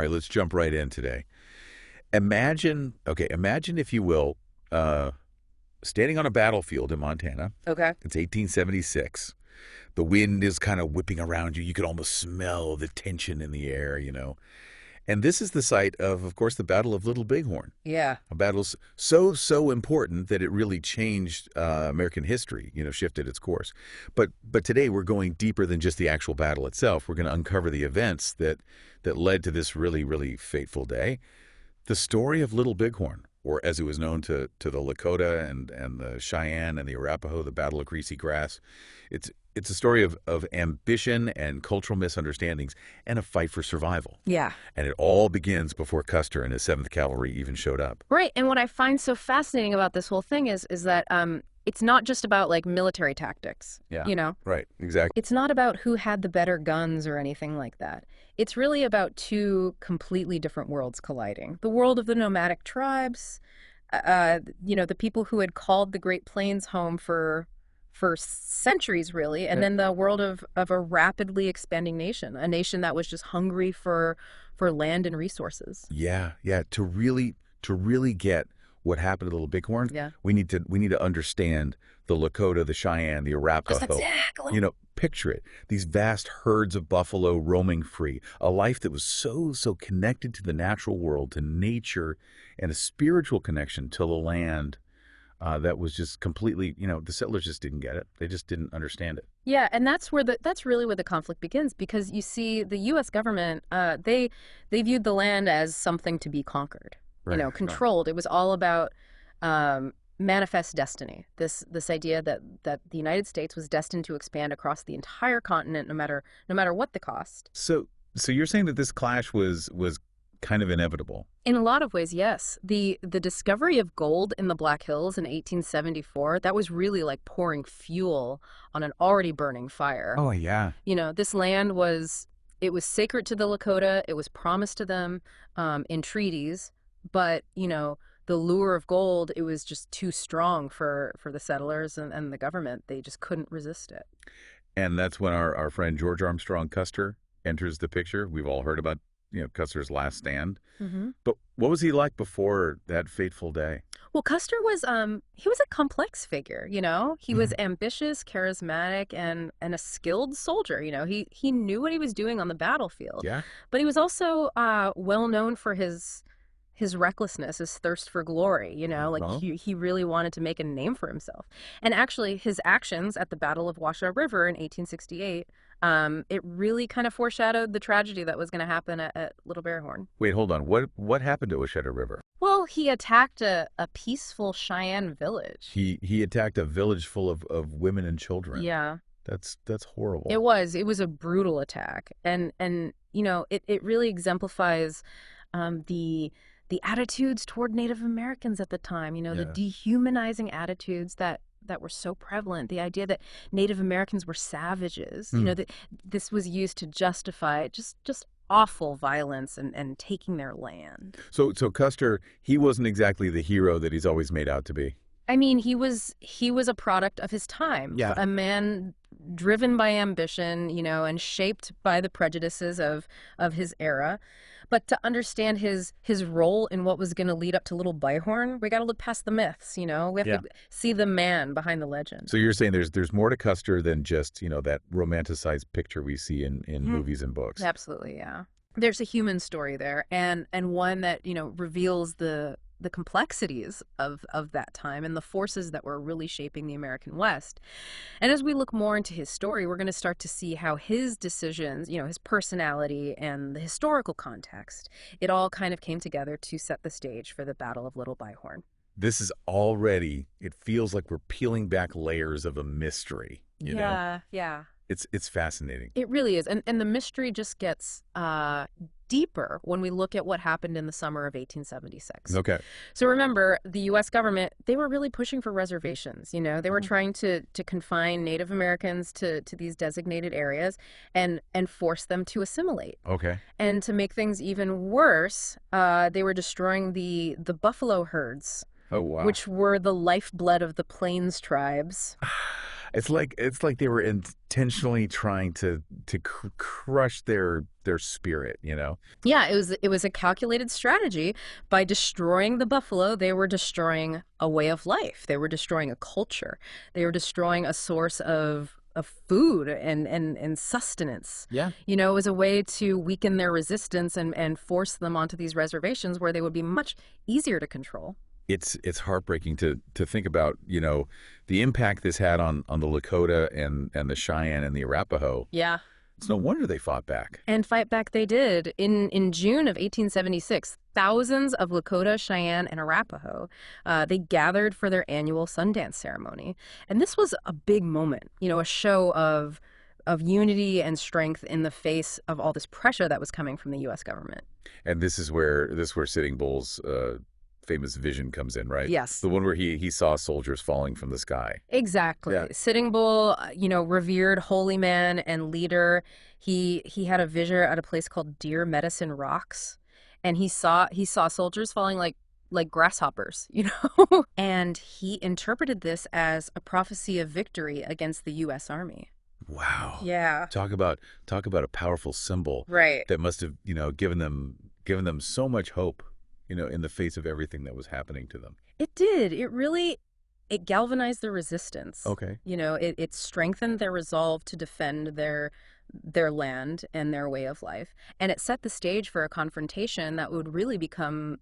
All right, let's jump right in today. Imagine if you will, standing on a battlefield in Montana. Okay. It's 1876. The wind is kind of whipping around you. You could almost smell the tension in the air, you know. And this is the site of course, the Battle of Little Bighorn. Yeah. A battle so important that it really changed American history, you know, shifted its course. But today we're going deeper than just the actual battle itself. We're going to uncover the events that led to this really fateful day. The story of Little Bighorn, or as it was known to the Lakota and the Cheyenne and the Arapaho, the Battle of Greasy Grass. It's a story of ambition and cultural misunderstandings and a fight for survival. Yeah. And it all begins before Custer and his 7th Cavalry even showed up. Right. And what I find so fascinating about this whole thing is that it's not just about like military tactics. Yeah. You know? Right. Exactly. It's not about who had the better guns or anything like that. It's really about two completely different worlds colliding. The world of the nomadic tribes, the people who had called the Great Plains home for centuries, really, and then the world of a rapidly expanding nation, a nation that was just hungry for land and resources. Yeah. To really get what happened to Little Bighorn, we need to understand the Lakota, the Cheyenne, the Arapaho. Exactly. You know, picture it. These vast herds of buffalo roaming free, a life that was so connected to the natural world, to nature, and a spiritual connection to the land that was just completely, you know, the settlers just didn't get it. They just didn't understand it. Yeah, and that's really where the conflict begins, because you see the U.S. government, they viewed the land as something to be conquered, controlled. Right. It was all about manifest destiny. This idea that the United States was destined to expand across the entire continent, no matter what the cost. So you're saying that this clash was kind of inevitable? In a lot of ways, yes. The discovery of gold in the Black Hills in 1874, that was really like pouring fuel on an already burning fire. Oh, yeah. You know, this land was sacred to the Lakota. It was promised to them in treaties, but, you know, the lure of gold, it was just too strong for the settlers and the government. They just couldn't resist it. And that's when our friend George Armstrong Custer enters the picture. We've all heard about, you know, Custer's last stand. Mm-hmm. But what was he like before that fateful day? Well, Custer was he was a complex figure, you know. He was ambitious, charismatic, and a skilled soldier. You know, he knew what he was doing on the battlefield. Yeah. But he was also well known for his recklessness, his thirst for glory, you know, like he really wanted to make a name for himself. And actually his actions at the Battle of Washoe River in 1868, it really kind of foreshadowed the tragedy that was going to happen at Little Bighorn. Wait, hold on. What happened to Washoe River? Well, he attacked a peaceful Cheyenne village. He attacked a village full of women and children. Yeah. That's horrible. It was a brutal attack. And you know, it really exemplifies the attitudes toward Native Americans at the time, you know, the dehumanizing attitudes that were so prevalent. The idea that Native Americans were savages, you know, that this was used to justify just awful violence and taking their land. So Custer, he wasn't exactly the hero that he's always made out to be. I mean, he was a product of his time. Yeah. A man driven by ambition, you know, and shaped by the prejudices of his era. But to understand his role in what was going to lead up to Little Bighorn, we got to look past the myths, you know. We have to see the man behind the legend. So you're saying there's more to Custer than just, you know, that romanticized picture we see in movies and books. Absolutely, yeah. There's a human story there, and one that, you know, reveals the complexities of that time and the forces that were really shaping the American West. And as we look more into his story, we're going to start to see how his decisions, you know, his personality and the historical context, it all kind of came together to set the stage for the Battle of Little Bighorn. This is already, it feels like we're peeling back layers of a mystery, you know? Yeah. It's fascinating. It really is. And the mystery just gets deeper when we look at what happened in the summer of 1876. Okay. So remember, the U.S. government, they were really pushing for reservations. You know, they were trying to confine Native Americans to these designated areas and force them to assimilate. Okay. And to make things even worse, they were destroying the buffalo herds. Oh, wow. Which were the lifeblood of the Plains tribes. It's like they were intentionally trying to crush their spirit, you know? Yeah, it was a calculated strategy. By destroying the buffalo, they were destroying a way of life. They were destroying a culture. They were destroying a source of food and sustenance. Yeah. It was a way to weaken their resistance and force them onto these reservations where they would be much easier to control. It's heartbreaking to think about, the impact this had on the Lakota and the Cheyenne and the Arapaho. Yeah. It's no wonder they fought back. And fight back they did. In June of 1876, thousands of Lakota, Cheyenne, and Arapaho, they gathered for their annual Sundance ceremony. And this was a big moment, a show of unity and strength in the face of all this pressure that was coming from the U.S. government. And this is where Sitting Bull's famous vision comes in, right? Yes. The one where he saw soldiers falling from the sky. Exactly. Yeah. Sitting Bull, revered holy man and leader. He had a vision at a place called Deer Medicine Rocks, and he saw soldiers falling like grasshoppers, and he interpreted this as a prophecy of victory against the U.S. Army. Wow. Yeah. Talk about a powerful symbol Right. that must have, given them so much hope, in the face of everything that was happening to them. It did. It galvanized their resistance. Okay. It strengthened their resolve to defend their land and their way of life. And it set the stage for a confrontation that would really become,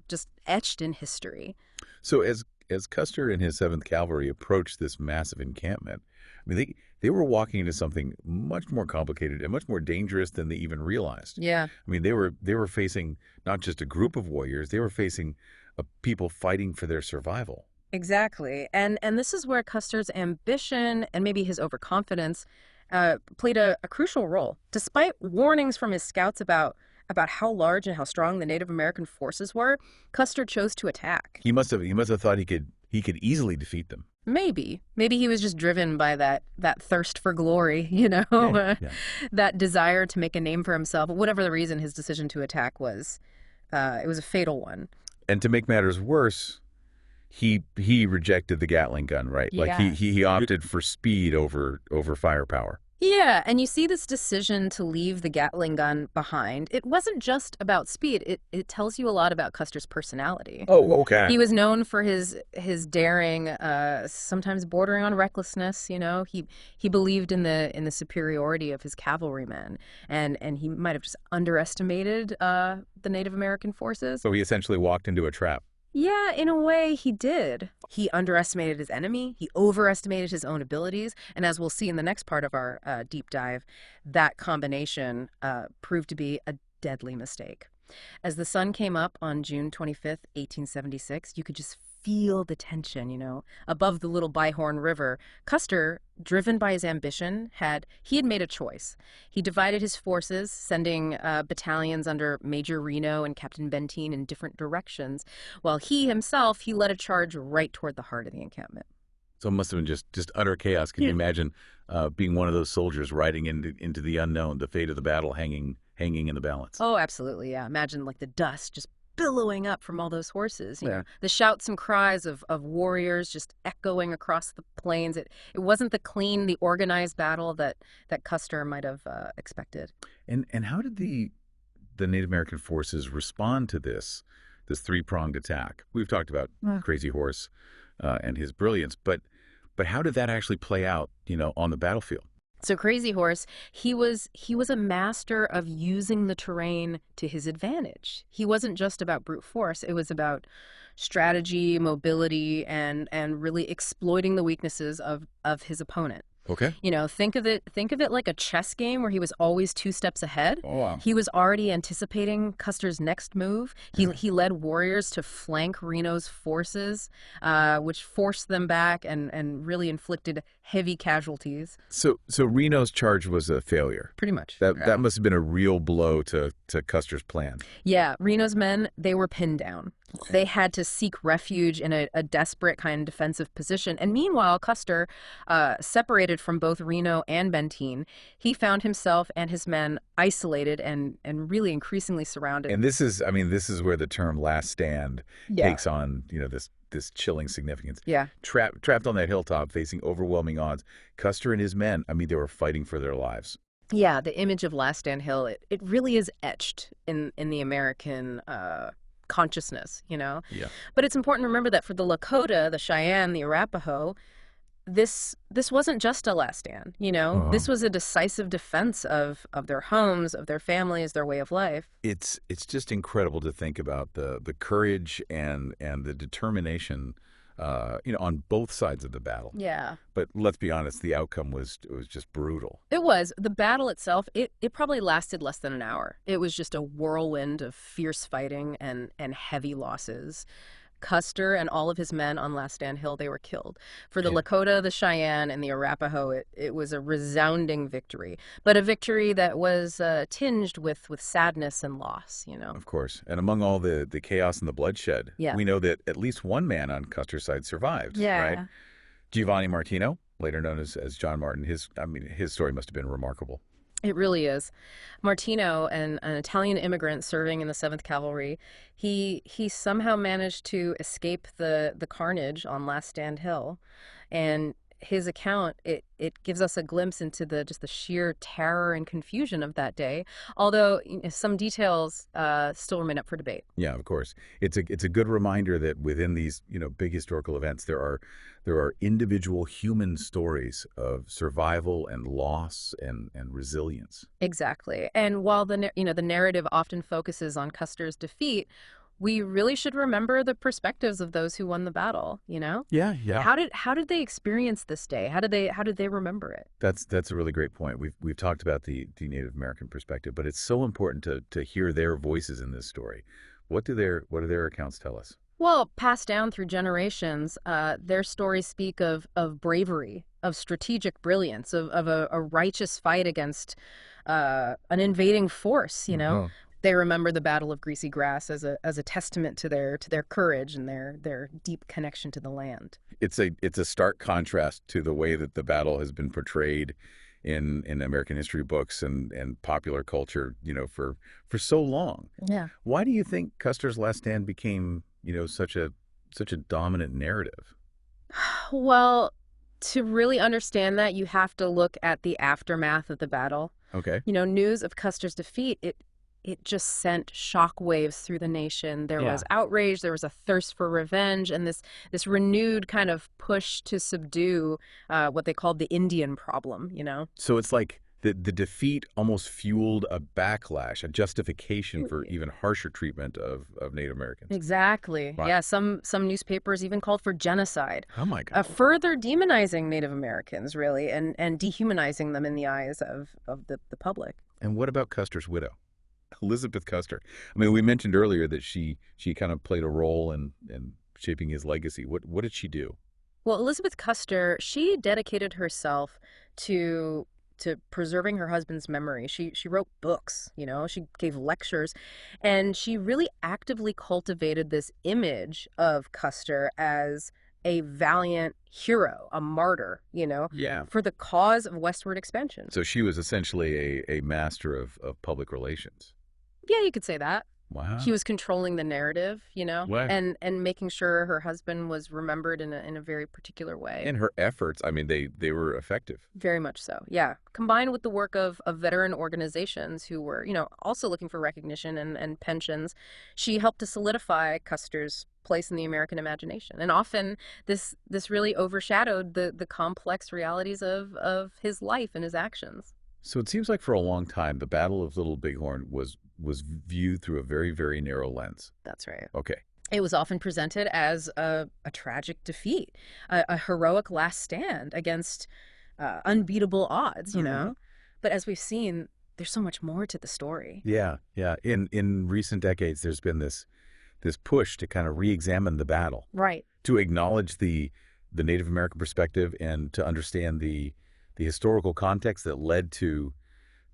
just etched in history. So as Custer and his 7th Cavalry approached this massive encampment, I mean, they were walking into something much more complicated and much more dangerous than they even realized. Yeah. I mean, they were facing not just a group of warriors, they were facing people fighting for their survival. Exactly. And this is where Custer's ambition and maybe his overconfidence played a crucial role. Despite warnings from his scouts about how large and how strong the Native American forces were, Custer chose to attack. He must have thought he could easily defeat them. Maybe he was just driven by that thirst for glory, Yeah. that desire to make a name for himself. Whatever the reason, his decision to attack was, it was a fatal one. And to make matters worse, he rejected the Gatling gun, right? Yeah. Like he opted for speed over firepower. Yeah, and you see this decision to leave the Gatling gun behind. It wasn't just about speed. It tells you a lot about Custer's personality. Oh, okay. He was known for his daring, sometimes bordering on recklessness. He believed in the superiority of his cavalrymen, and he might have just underestimated the Native American forces. So he essentially walked into a trap. Yeah, in a way, he did. He underestimated his enemy. He overestimated his own abilities. And as we'll see in the next part of our deep dive, that combination proved to be a deadly mistake. As the sun came up on June 25th, 1876, you could just feel the tension, above the little Bighorn River. Custer, driven by his ambition, had made a choice. He divided his forces, sending battalions under Major Reno and Captain Benteen in different directions, while he himself led a charge right toward the heart of the encampment. So it must have been just utter chaos. Can you imagine being one of those soldiers riding into the unknown, the fate of the battle hanging in the balance? Oh, absolutely, yeah. Imagine the dust just billowing up from all those horses. Yeah. The shouts and cries of warriors just echoing across the plains. It wasn't the organized battle that Custer might have expected. And how did the Native American forces respond to this 3-pronged attack? We've talked about Crazy Horse and his brilliance, but how did that actually play out, on the battlefield? So Crazy Horse, he was a master of using the terrain to his advantage. He wasn't just about brute force. It was about strategy, mobility, and really exploiting the weaknesses of his opponent. Okay. Think of it like a chess game where he was always 2 steps ahead. Oh, wow. He was already anticipating Custer's next move. He led warriors to flank Reno's forces, which forced them back and really inflicted heavy casualties. So Reno's charge was a failure. Pretty much. That must have been a real blow to Custer's plan. Yeah, Reno's men, they were pinned down. Okay. They had to seek refuge in a desperate kind of defensive position. And meanwhile, Custer, separated from both Reno and Benteen, he found himself and his men isolated and really increasingly surrounded. And this is where the term "last stand" takes on, this chilling significance. Yeah. Trapped on that hilltop, facing overwhelming odds, Custer and his men, I mean, they were fighting for their lives. Yeah, the image of Last Stand Hill, it really is etched in the American consciousness, you know? Yeah. But it's important to remember that for the Lakota, the Cheyenne, the Arapaho, this wasn't just a last stand, you know? Uh-huh. This was a decisive defense of their homes, of their families, their way of life. It's just incredible to think about the courage and the determination, on both sides of the battle. Yeah. But let's be honest, the outcome was just brutal. It was. The battle itself, it probably lasted less than an hour. It was just a whirlwind of fierce fighting and heavy losses. Custer and all of his men on Last Stand Hill, they were killed. For the Yeah. Lakota, the Cheyenne, and the Arapaho, it was a resounding victory, but a victory that was tinged with sadness and loss, you know? Of course. And among all the chaos and the bloodshed, Yeah. we know that at least one man on Custer's side survived, right? Giovanni Martino, later known as John Martin. His story must have been remarkable. It really is. Martino, an Italian immigrant serving in the 7th Cavalry, he somehow managed to escape the carnage on Last Stand Hill. And his account, it gives us a glimpse into just the sheer terror and confusion of that day, although some details still remain up for debate. Yeah, of course. It's a good reminder that within these, big historical events, there are individual human stories of survival and loss and resilience. Exactly. And while the narrative often focuses on Custer's defeat, we really should remember the perspectives of those who won the battle, you know? Yeah, yeah. How did they experience this day? How did they remember it? That's a really great point. We've talked about the Native American perspective, but it's so important to hear their voices in this story. What do their accounts tell us? Well, passed down through generations, their stories speak of bravery, of strategic brilliance, of a righteous fight against an invading force, you know? Uh-huh. They remember the Battle of Greasy Grass as a testament to their courage and their deep connection to the land. It's a stark contrast to the way that the battle has been portrayed in American history books and popular culture, for so long. Yeah. Why do you think Custer's Last Stand became, such a dominant narrative? Well, to really understand that, you have to look at the aftermath of the battle. Okay. News of Custer's defeat, it just sent shockwaves through the nation. There Yeah. was outrage, there was a thirst for revenge, and this renewed kind of push to subdue what they called the Indian problem, you know? So it's like the defeat almost fueled a backlash, a justification for even harsher treatment of Native Americans. Exactly. Wow. Yeah, some newspapers even called for genocide, Oh my God. further demonizing Native Americans, really, and dehumanizing them in the eyes of the public. And what about Custer's widow, Elizabeth Custer? I mean, we mentioned earlier that she kind of played a role in shaping his legacy. What did she do? Well, Elizabeth Custer, she dedicated herself to preserving her husband's memory. She wrote books, she gave lectures, and she really actively cultivated this image of Custer as a valiant hero, a martyr, Yeah. for the cause of westward expansion. So she was essentially a master of public relations. Yeah, you could say that. Wow. She was controlling the narrative, Right. and making sure her husband was remembered in a very particular way. And her efforts, I mean, they were effective. Very much so, yeah. Combined with the work of veteran organizations who were, also looking for recognition and pensions, she helped to solidify Custer's place in the American imagination. And often this really overshadowed the complex realities of his life and his actions. So it seems like for a long time, the Battle of Little Bighorn was viewed through a very, very narrow lens. That's right. Okay. It was often presented as a tragic defeat, a heroic last stand against unbeatable odds, Mhm. But as we've seen, there's so much more to the story. Yeah, yeah. In recent decades, there's been this push to kind of re-examine the battle, Right. to acknowledge the Native American perspective and to understand the historical context that led to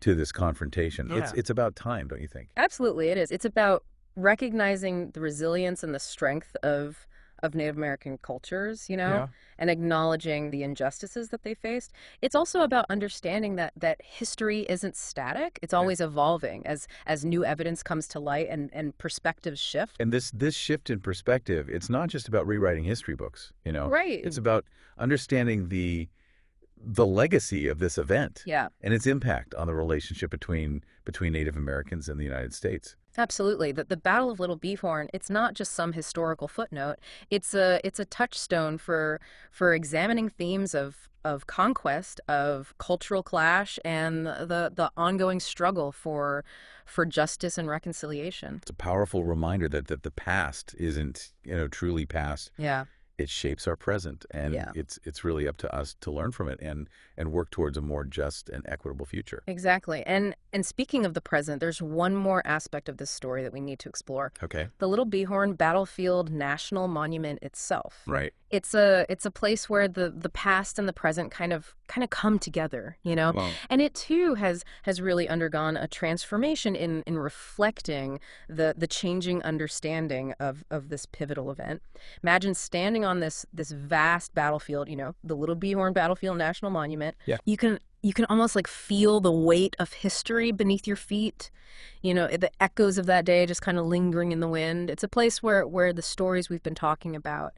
this confrontation. Yeah. It's about time, don't you think? Absolutely, it is. It's about recognizing the resilience and the strength of of Native American cultures, Yeah. and acknowledging the injustices that they faced. It's also about understanding that history isn't static. It's Yeah. always evolving as new evidence comes to light and perspectives shift. And this shift in perspective, it's not just about rewriting history books, you know. Right. It's about understanding the legacy of this event Yeah. and its impact on the relationship between Native Americans and the United States. Absolutely. The Battle of Little Bighorn, it's not just some historical footnote. It's a touchstone for examining themes of conquest, of cultural clash, and the ongoing struggle for justice and reconciliation. It's a powerful reminder that the past isn't, truly past. Yeah. It shapes our present, and Yeah. it's really up to us to learn from it and work towards a more just and equitable future. Exactly. And speaking of the present, there's one more aspect of this story that we need to explore. Okay. The Little Bighorn Battlefield National Monument itself. Right. It's a place where the past and the present kind of come together, Well, And it too has really undergone a transformation in reflecting the changing understanding of this pivotal event. Imagine standing on this vast battlefield, the Little Bighorn Battlefield National Monument. yeah. You can almost like feel the weight of history beneath your feet. The echoes of that day just kind of lingering in the wind. It's a place where the stories we've been talking about,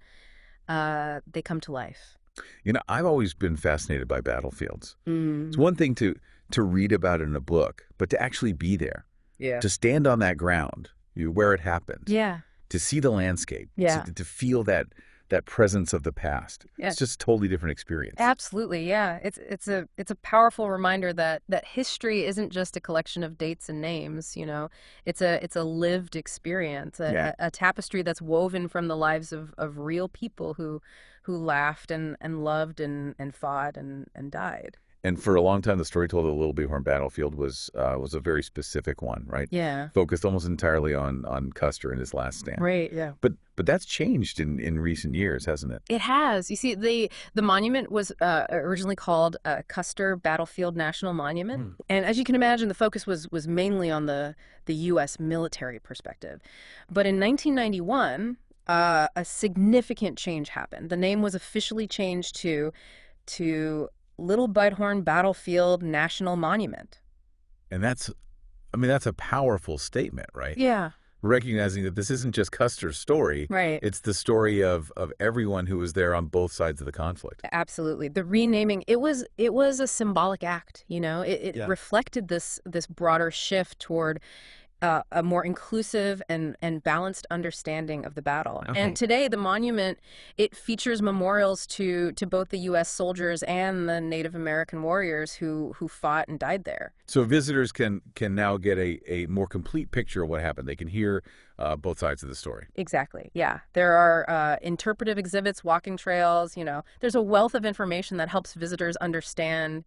they come to life. I've always been fascinated by battlefields. It's Mm. one thing to read about it in a book, but to actually be there, Yeah. to stand on that ground, where it happened, Yeah. to see the landscape, Yeah. to feel that presence of the past. Yeah. It's just a totally different experience. Absolutely, yeah. It's a powerful reminder that history isn't just a collection of dates and names. It's a lived experience, Yeah. a tapestry that's woven from the lives of real people who laughed and loved and fought and died. And for a long time, the story told of the Little Bighorn Battlefield was a very specific one, right? Yeah. Focused almost entirely on Custer and his last stand. Right. Yeah. But that's changed in recent years, hasn't it? It has. You see, the monument was originally called Custer Battlefield National Monument, Hmm. and as you can imagine, the focus was mainly on the U.S. military perspective. But in 1991, a significant change happened. The name was officially changed to Little Bighorn Battlefield National Monument. And that's a powerful statement, right? Yeah. Recognizing that this isn't just Custer's story. Right. It's the story of everyone who was there on both sides of the conflict. Absolutely. The renaming, it was a symbolic act, It Yeah. reflected this broader shift toward a more inclusive and balanced understanding of the battle. Okay. And today, the monument, it features memorials to both the U.S. soldiers and the Native American warriors who fought and died there. So visitors can now get a more complete picture of what happened. They can hear both sides of the story. Exactly. Yeah. There are interpretive exhibits, walking trails, There's a wealth of information that helps visitors understand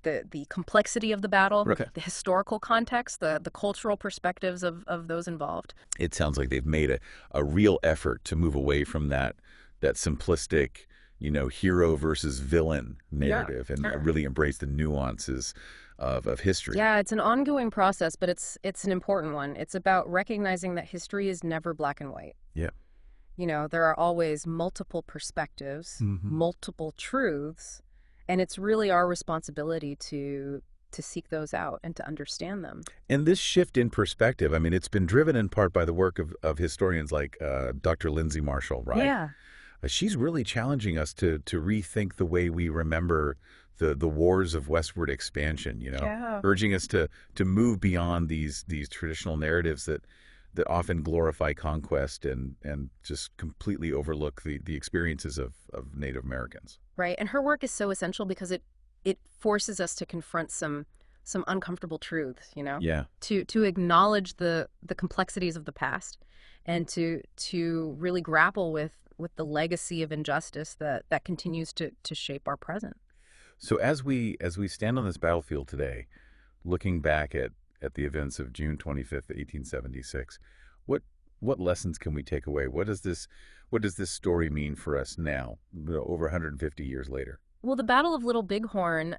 the complexity of the battle, Okay. the historical context, the cultural perspectives of those involved. It sounds like they've made a real effort to move away from that simplistic, hero versus villain narrative and sure. really embrace the nuances of history. Yeah, it's an ongoing process, but it's an important one. It's about recognizing that history is never black and white. Yeah. There are always multiple perspectives, Mhm. multiple truths, and it's really our responsibility to seek those out and to understand them. And this shift in perspective, it's been driven in part by the work of historians like Dr. Lindsay Marshall, right? Yeah. She's really challenging us to rethink the way we remember the wars of westward expansion, Yeah. urging us to move beyond these traditional narratives that often glorify conquest and just completely overlook the experiences of Native Americans. Right. And her work is so essential because it forces us to confront some uncomfortable truths, Yeah. to acknowledge the complexities of the past and to really grapple with the legacy of injustice that continues to shape our present. So as we stand on this battlefield today, looking back at the events of June 25th, 1876, what lessons can we take away? What does this story mean for us now, over 150 years later? Well, the Battle of Little Bighorn,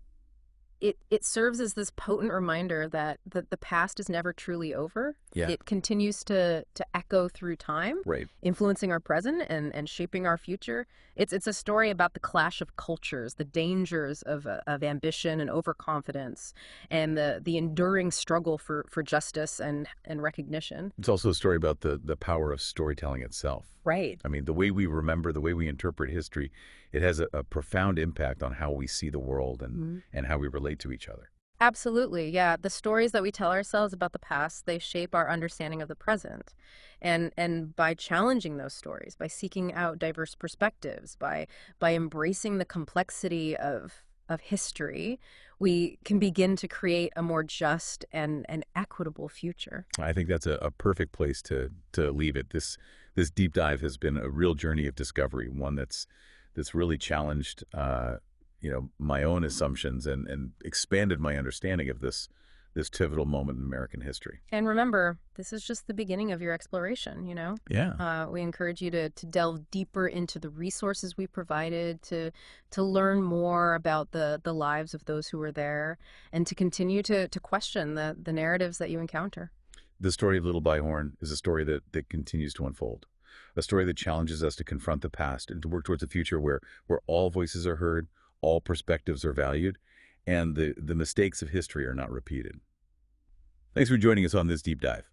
it serves as this potent reminder that the past is never truly over. Yeah. It continues to echo through time, Right. influencing our present and shaping our future. It's a story about the clash of cultures, the dangers of ambition and overconfidence, and the enduring struggle for justice and recognition. It's also a story about the power of storytelling itself. Right. I mean, the way we remember, the way we interpret history, it has a profound impact on how we see the world and how we relate to each other. Absolutely. Yeah. The stories that we tell ourselves about the past, they shape our understanding of the present. And by challenging those stories, by seeking out diverse perspectives, by embracing the complexity of history, we can begin to create a more just and equitable future. I think that's a perfect place to leave it. This deep dive has been a real journey of discovery, one that's really challenged my own assumptions and expanded my understanding of this pivotal moment in American history. And remember, this is just the beginning of your exploration, you know? Yeah. We encourage you to delve deeper into the resources we provided, to learn more about the lives of those who were there, and to continue to question the narratives that you encounter. The story of Little Bighorn is a story that continues to unfold, a story that challenges us to confront the past and to work towards a future where all voices are heard, all perspectives are valued, and the mistakes of history are not repeated. Thanks for joining us on this deep dive.